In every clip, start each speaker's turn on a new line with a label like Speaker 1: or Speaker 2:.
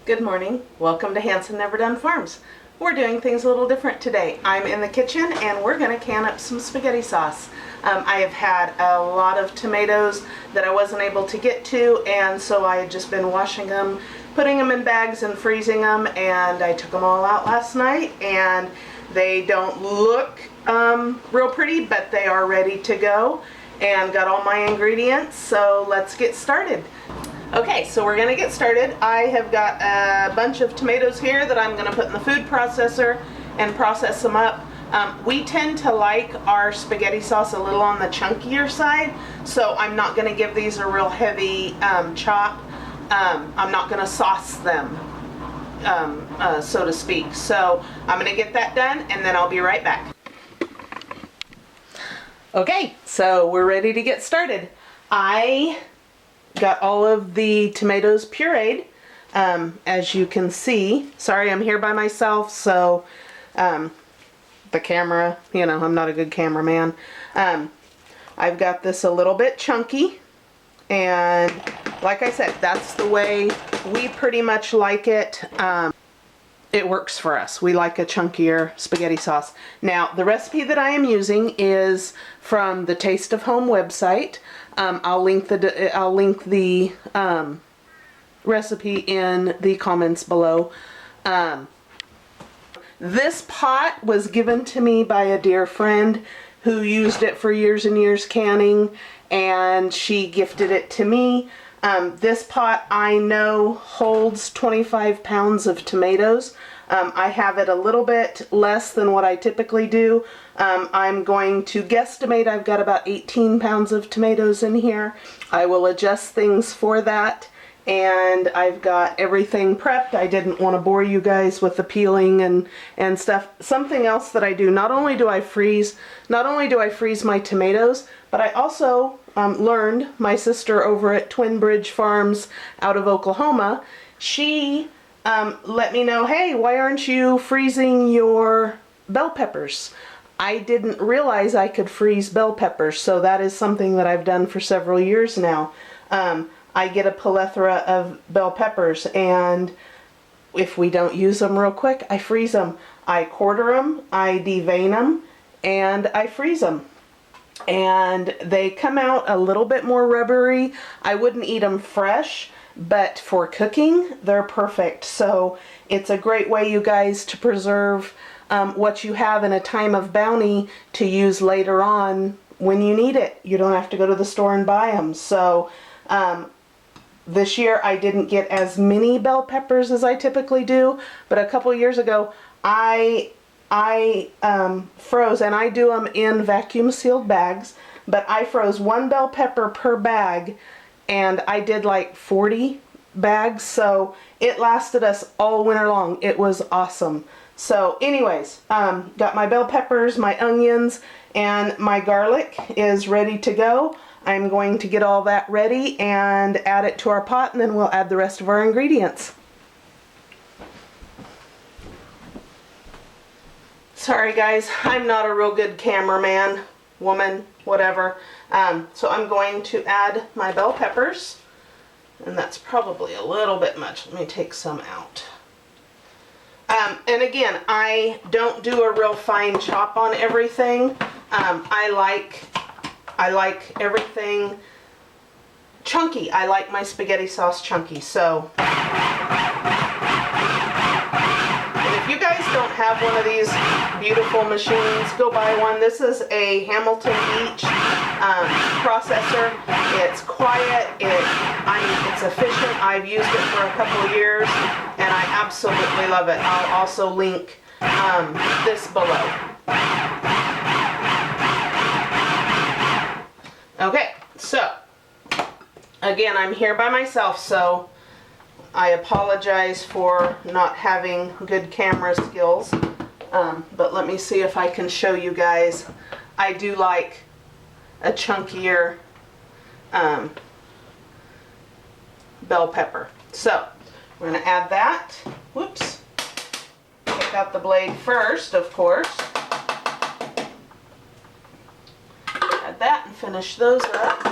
Speaker 1: Good morning. Welcome to Hanson Never Done Farms. We're doing things a little different today. I'm in the kitchen and we're going to can up some spaghetti sauce. I have had a lot of tomatoes that I wasn't able to get to, and so I had just been washing them, putting them in bags and freezing them, and I took them all out last night, and they don't look real pretty, but they are ready to go, and got all my ingredients, so let's get started. Okay, so we're gonna get started. I have got a bunch of tomatoes here that I'm gonna put in the food processor and process them up. We tend to like our spaghetti sauce a little on the chunkier side, so I'm not gonna give these a real heavy chop. I'm not gonna sauce them, so to speak. So I'm gonna get that done and then I'll be right back. Okay, so we're ready to get started. I got all of the tomatoes pureed, as you can see. Sorry, I'm here by myself, so the camera, you know, I'm not a good cameraman. I've got this a little bit chunky, and like I said, that's the way we pretty much like it. It works for us. We like a chunkier spaghetti sauce. Now, the recipe that I am using is from the Taste of Home website. I'll link the recipe in the comments below. This pot was given to me by a dear friend who used it for years and years canning, and she gifted it to me. This pot, I know, holds 25 pounds of tomatoes. I have it a little bit less than what I typically do. I'm going to guesstimate I've got about 18 pounds of tomatoes in here. I will adjust things for that, and I've got everything prepped. I didn't want to bore you guys with the peeling and stuff. Something else that I do, not only do I freeze my tomatoes, but I also learned, my sister over at Twin Bridge Farms out of Oklahoma, she let me know, hey, why aren't you freezing your bell peppers? I didn't realize I could freeze bell peppers, so that is something that I've done for several years now. I get a plethora of bell peppers, and if we don't use them real quick, I freeze them. I quarter them, I devein them, and I freeze them. And they come out a little bit more rubbery. I wouldn't eat them fresh, but for cooking, they're perfect. So it's a great way, you guys, to preserve what you have in a time of bounty to use later on when you need it. You don't have to go to the store and buy them. So this year I didn't get as many bell peppers as I typically do, but a couple years ago I froze, and I do them in vacuum sealed bags, but I froze one bell pepper per bag, and I did like 40 bags, so it lasted us all winter long. It was awesome. So anyways, got my bell peppers, my onions, and my garlic is ready to go. I'm going to get all that ready and add it to our pot, and then we'll add the rest of our ingredients. Sorry guys, I'm not a real good cameraman, woman, whatever. So I'm going to add my bell peppers, and that's probably a little bit much. Let me take some out. And again, I don't do a real fine chop on everything. I like everything chunky. I like my spaghetti sauce chunky. So if you guys don't have one of these beautiful machines, go buy one. This is a Hamilton Beach processor. It's quiet, it's efficient. I've used it for a couple of years and I absolutely love it. I'll also link this below. Okay, so again, I'm here by myself, so I apologize for not having good camera skills, but let me see if I can show you guys. I do like a chunkier bell pepper. So we're going to add that. Whoops. Take out the blade first, of course. Add that and finish those up.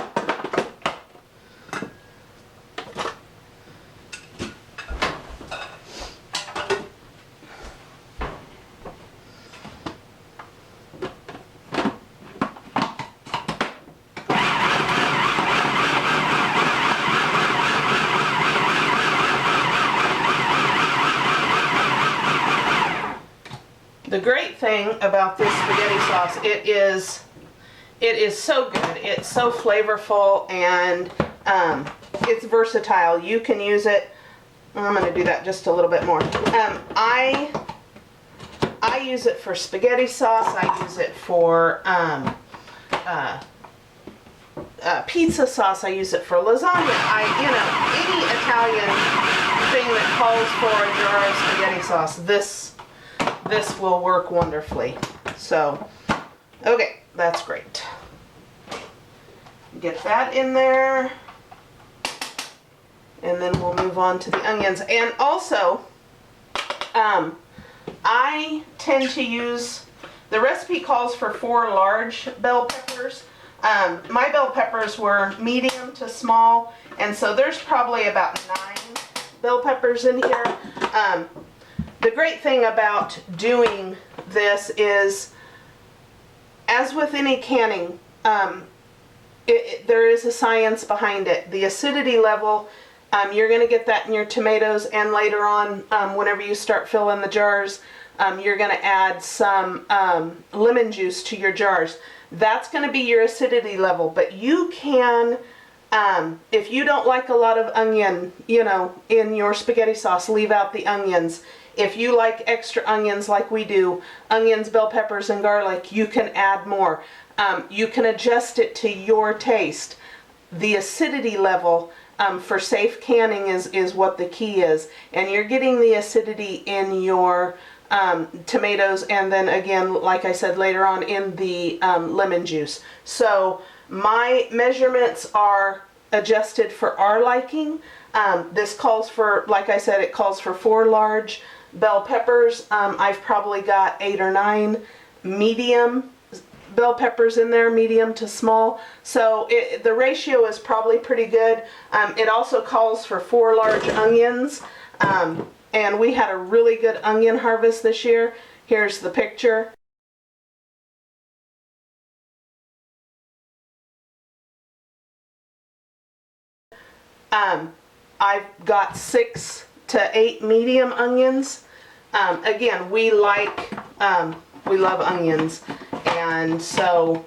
Speaker 1: The great thing about this spaghetti sauce, it is so good. It's so flavorful, and it's versatile. You can use it. I'm going to do that just a little bit more. I use it for spaghetti sauce. I use it for pizza sauce. I use it for lasagna. Any Italian thing that calls for a jar of spaghetti sauce, this will work wonderfully. So, okay, that's great. Get that in there. And then we'll move on to the onions. And also, I tend to use, the recipe calls for 4 large bell peppers. My bell peppers were medium to small, and so there's probably about 9 bell peppers in here. The great thing about doing this is, as with any canning, there is a science behind it. The acidity level, you're going to get that in your tomatoes, and later on, whenever you start filling the jars, you're going to add some lemon juice to your jars. That's going to be your acidity level, but you can, if you don't like a lot of onion, in your spaghetti sauce, leave out the onions. If you like extra onions like we do, onions, bell peppers, and garlic, you can add more. You can adjust it to your taste. The acidity level for safe canning is what the key is, and you're getting the acidity in your tomatoes, and then again, like I said later on, in the lemon juice. So my measurements are adjusted for our liking. This calls for, like I said, it calls for 4 large bell peppers. I've probably got 8 or 9 medium bell peppers in there, medium to small. So the ratio is probably pretty good. It also calls for 4 large onions. And we had a really good onion harvest this year. Here's the picture. I've got 6 to 8 medium onions. Again, we love onions, and so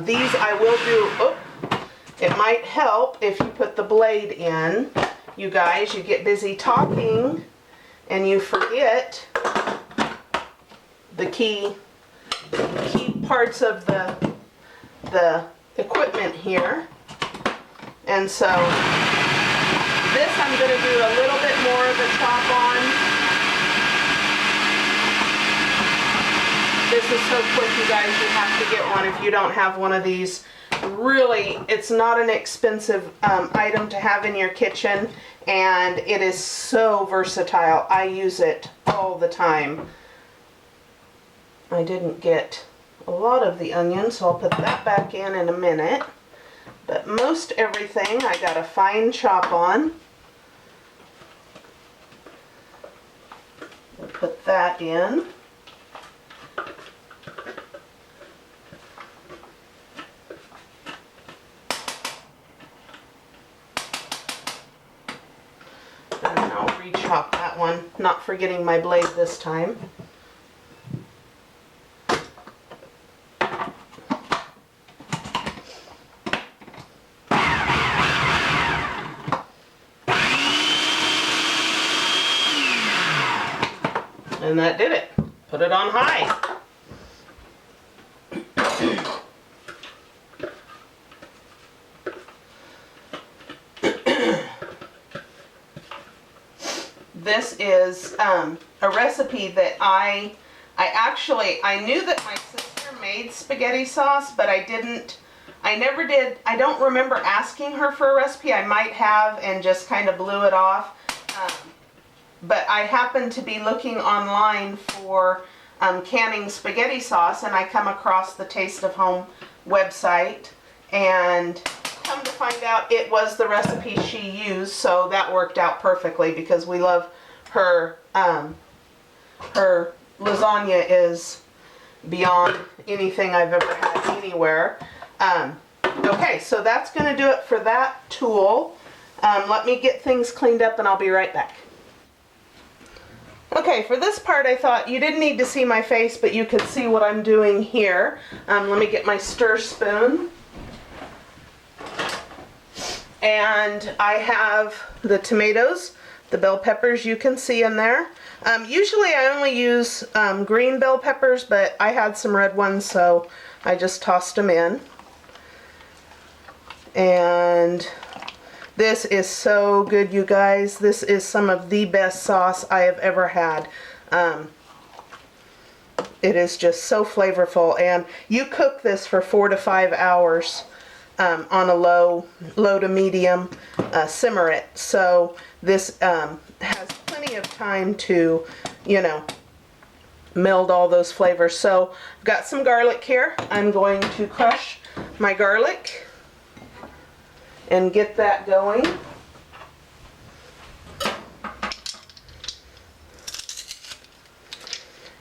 Speaker 1: these I will do. It might help if you put the blade in. You guys, you get busy talking and you forget the key parts of the equipment here. And so this I'm going to do a little bit more of the chop on. This is so quick, you guys, you have to get one if you don't have one of these. Really, it's not an expensive item to have in your kitchen, and it is so versatile. I use it all the time. I didn't get a lot of the onion, so I'll put that back in a minute. But most everything I got a fine chop on. I'll put that in. And I'll re-chop that one, not forgetting my blade this time. And that did it. Put it on high. This is a recipe that I knew that my sister made spaghetti sauce, but I never did. I don't remember asking her for a recipe. I might have and just kind of blew it off. But I happened to be looking online for canning spaghetti sauce, and I come across the Taste of Home website, and come to find out it was the recipe she used, so that worked out perfectly because we love her. Her lasagna is beyond anything I've ever had anywhere. Okay, so that's going to do it for that tool. Let me get things cleaned up and I'll be right back. Okay, for this part I thought you didn't need to see my face, but you could see what I'm doing here. Let me get my stir spoon. And I have the tomatoes, the bell peppers you can see in there. Usually I only use green bell peppers, but I had some red ones, so I just tossed them in. And this is so good, you guys. This is some of the best sauce I have ever had. It is just so flavorful, and you cook this for 4 to 5 hours on a low to medium simmer it. So this has plenty of time to, you know, meld all those flavors. So I've got some garlic here. I'm going to crush my garlic and get that going.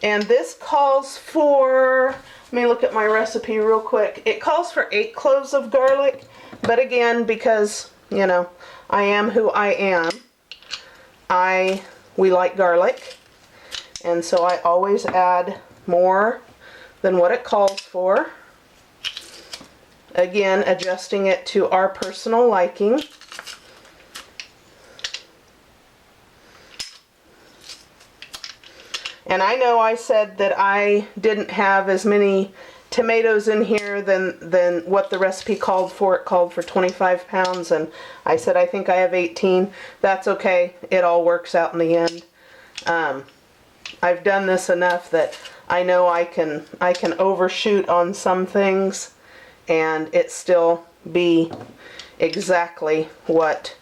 Speaker 1: And this calls for, let me look at my recipe real quick. It calls for 8 cloves of garlic, but again, because, you know, I am who I am, we like garlic, and so I always add more than what it calls for. Again, adjusting it to our personal liking. And I know I said that I didn't have as many tomatoes in here than what the recipe called for. It called for 25 pounds, and I said I think I have 18. That's okay. It all works out in the end. I've done this enough that I know I can overshoot on some things and it still be exactly what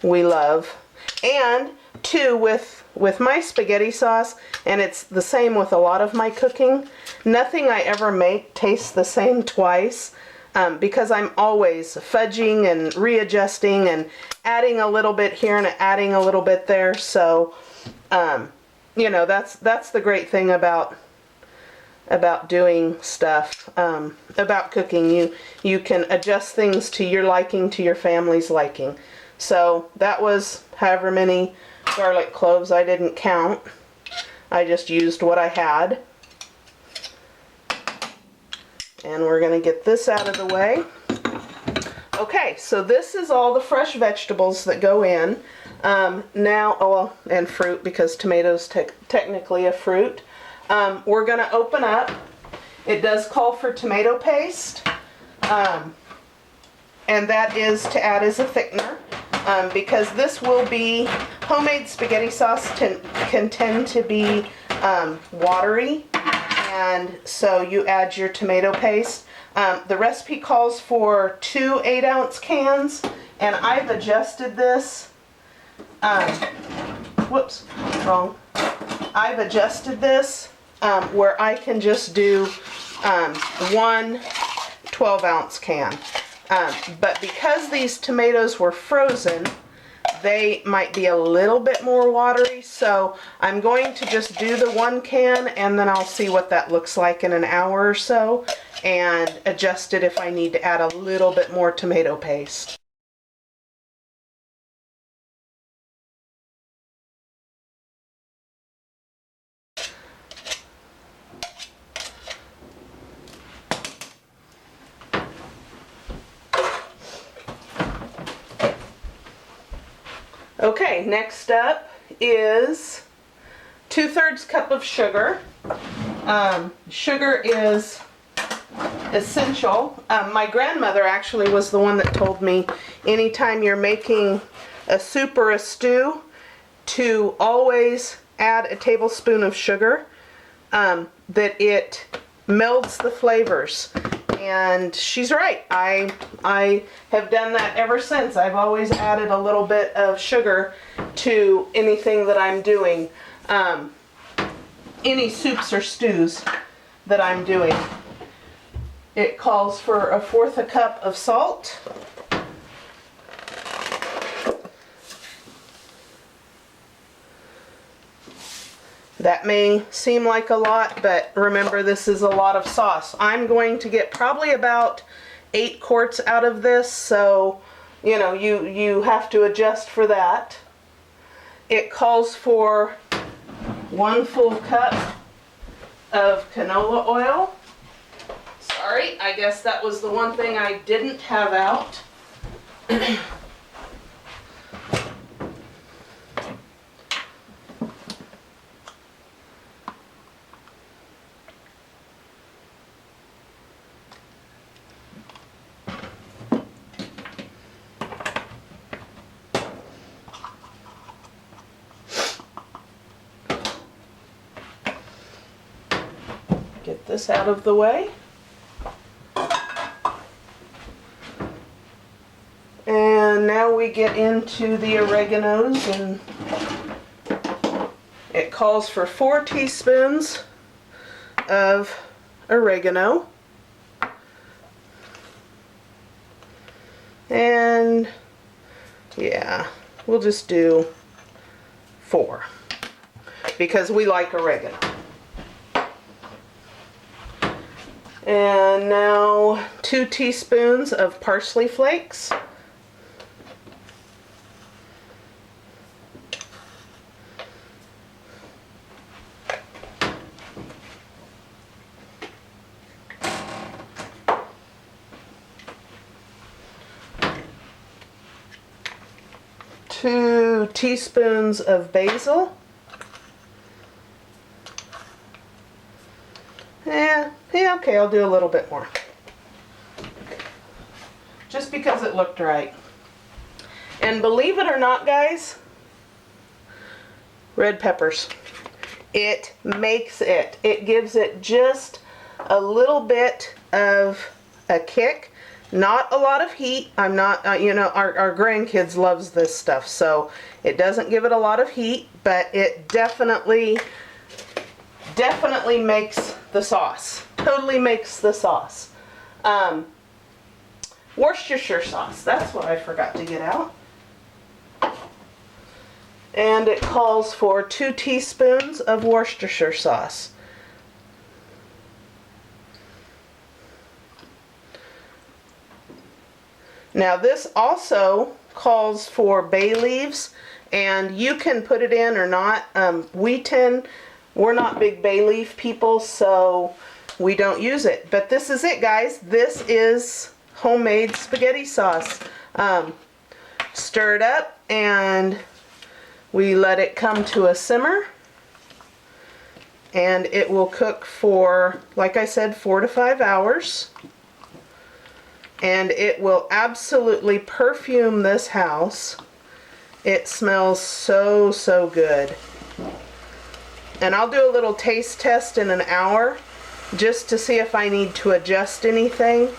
Speaker 1: we love. And too, with my spaghetti sauce, and it's the same with a lot of my cooking, nothing I ever make tastes the same twice, because I'm always fudging and readjusting and adding a little bit here and adding a little bit there. So you know, that's the great thing about doing stuff, about cooking. You can adjust things to your liking, to your family's liking. So that was however many garlic cloves. I didn't count. I just used what I had. And we're going to get this out of the way. Okay, so this is all the fresh vegetables that go in. Now, oh, and fruit, because tomatoes technically a fruit. We're going to open up. It does call for tomato paste, and that is to add as a thickener, because this will be, homemade spaghetti sauce can tend to be watery, and so you add your tomato paste. The recipe calls for 2 8-ounce cans, and I've adjusted this. Whoops, wrong. I've adjusted this where I can just do 1 12-ounce can. But because these tomatoes were frozen, they might be a little bit more watery, so I'm going to just do the 1 can, and then I'll see what that looks like in an hour or so and adjust it if I need to add a little bit more tomato paste. Okay, next up is 2/3 cup of sugar. Sugar is essential. My grandmother actually was the one that told me anytime you're making a soup or a stew to always add a tablespoon of sugar, that it melds the flavors. And she's right. I have done that ever since. I've always added a little bit of sugar to anything that I'm doing, any soups or stews that I'm doing. It calls for 1/4 cup of salt. That may seem like a lot, but remember, this is a lot of sauce. I'm going to get probably about 8 quarts out of this, so you know, you have to adjust for that. It calls for 1 full cup of canola oil. Sorry, I guess that was the one thing I didn't have out. Get this out of the way. And now we get into the oreganos, and it calls for 4 teaspoons of oregano. And yeah, we'll just do 4 because we like oregano. And now 2 teaspoons of parsley flakes. Two teaspoons of basil. Yeah, okay, I'll do a little bit more. Just because it looked right. And believe it or not, guys, red peppers. It makes it. It gives it just a little bit of a kick. Not a lot of heat. I'm not, you know, our grandkids loves this stuff, so it doesn't give it a lot of heat, but it definitely makes the sauce. Totally makes the sauce. Worcestershire sauce, that's what I forgot to get out. And it calls for 2 teaspoons of Worcestershire sauce. Now this also calls for bay leaves, and you can put it in or not. We're not big bay leaf people, so we don't use it. But this is it, guys. This is homemade spaghetti sauce. Stir it up and we let it come to a simmer. And it will cook for, like I said, 4 to 5 hours. And it will absolutely perfume this house. It smells so, so good. And I'll do a little taste test in an hour just to see if I need to adjust anything.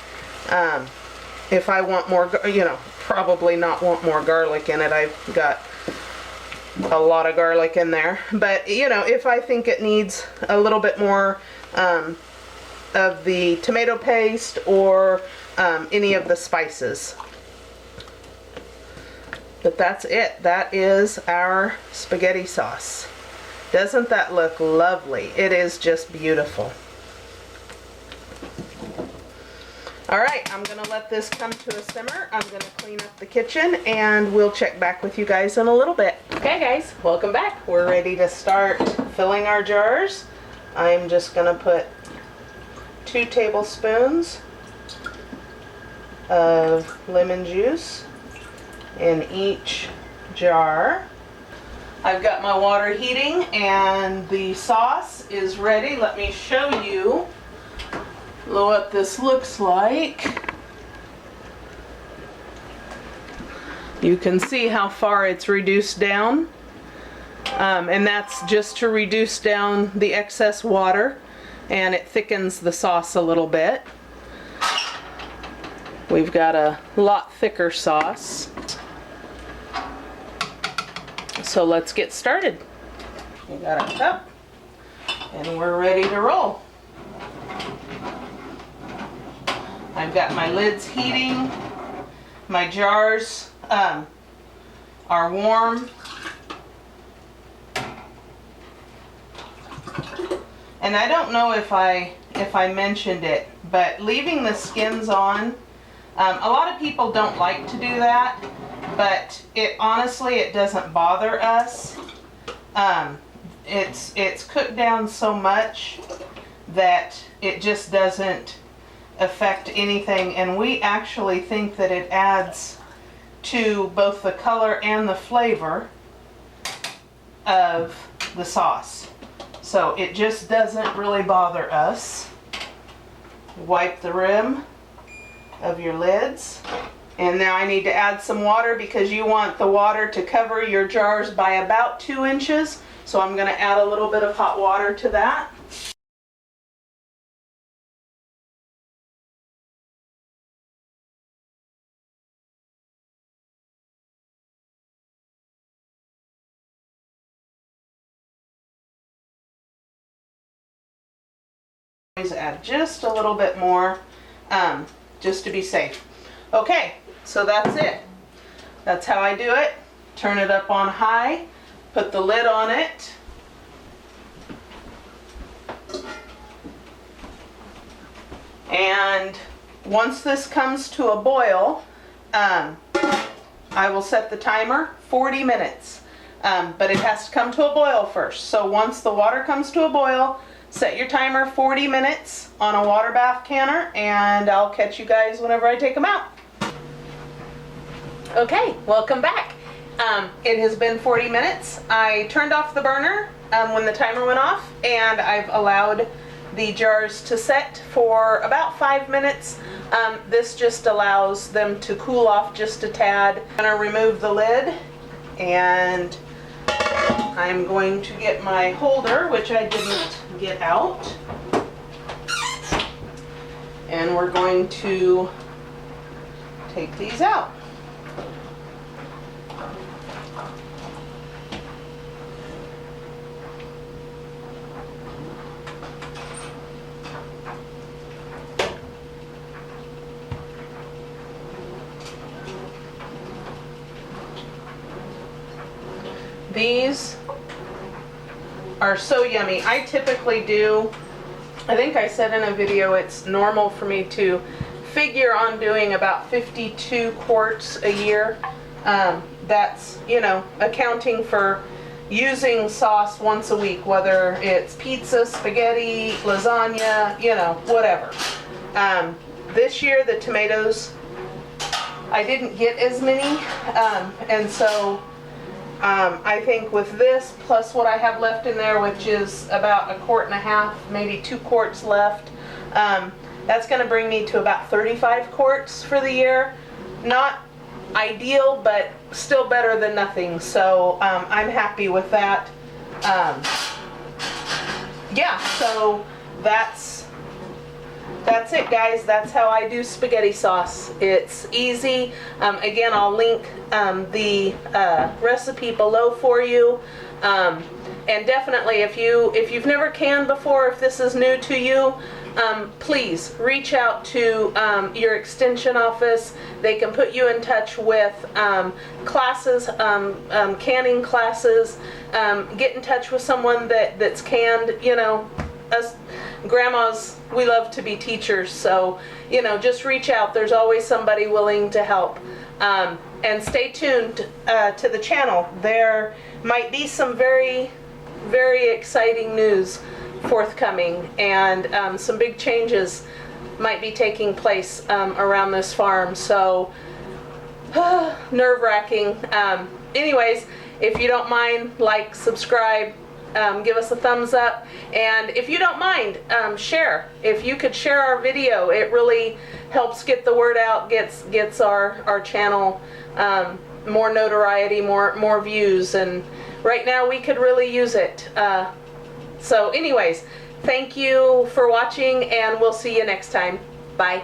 Speaker 1: If I want more, you know, probably not want more garlic in it. I've got a lot of garlic in there. But, you know, if I think it needs a little bit more of the tomato paste or any of the spices. But that's it. That is our spaghetti sauce. Doesn't that look lovely? It is just beautiful. Alright, I'm going to let this come to a simmer. I'm going to clean up the kitchen and we'll check back with you guys in a little bit. Okay guys, welcome back. We're ready to start filling our jars. I'm just going to put 2 tablespoons of lemon juice in each jar. I've got my water heating and the sauce is ready. Let me show you what this looks like. You can see how far it's reduced down. And that's just to reduce down the excess water, and it thickens the sauce a little bit. We've got a lot thicker sauce. So let's get started. We got a cup and we're ready to roll. I've got my lids heating. My jars are warm. And I don't know if I mentioned it, but leaving the skins on, a lot of people don't like to do that, but honestly it doesn't bother us. it's cooked down so much that it just doesn't affect anything, and we actually think that it adds to both the color and the flavor of the sauce. So it just doesn't really bother us. Wipe the rim of your lids. And now I need to add some water because you want the water to cover your jars by about 2 inches. So I'm going to add a little bit of hot water to that. Always add just a little bit more, just to be safe. Okay, so that's it. That's how I do it. Turn it up on high, put the lid on it, and once this comes to a boil, I will set the timer 40 minutes, but it has to come to a boil first. So once the water comes to a boil, set your timer 40 minutes on a water bath canner, and I'll catch you guys whenever I take them out. Okay, welcome back. It has been 40 minutes. I turned off the burner when the timer went off, and I've allowed the jars to set for about 5 minutes. This just allows them to cool off just a tad. I'm going to remove the lid, and I'm going to get my holder, which I didn't get out, and we're going to take these out. These are so yummy. I typically do, I think I said in a video, it's normal for me to figure on doing about 52 quarts a year. That's, you know, accounting for using sauce once a week, whether it's pizza, spaghetti, lasagna, you know, whatever. This year the tomatoes, I didn't get as many, and so I think with this, plus what I have left in there, which is about 1.5 quarts, maybe 2 quarts left, that's going to bring me to about 35 quarts for the year. Not ideal, but still better than nothing, so I'm happy with that. Yeah, so that's it, guys. That's how I do spaghetti sauce. It's easy. Again, I'll link the recipe below for you. And definitely, if you've never canned before, if this is new to you, please reach out to your extension office. They can put you in touch with classes, canning classes. Get in touch with someone that's canned. You know, us grandmas, we love to be teachers, so, you know, just reach out. There's always somebody willing to help. And stay tuned to the channel. There might be some very, very exciting news forthcoming, and some big changes might be taking place around this farm, so nerve-wracking. Anyways, if you don't mind, like, subscribe, give us a thumbs up, and if you don't mind, share. If you could share our video, it really helps get the word out, gets our channel more notoriety, more views, and right now we could really use it. So anyways, thank you for watching, and we'll see you next time. Bye.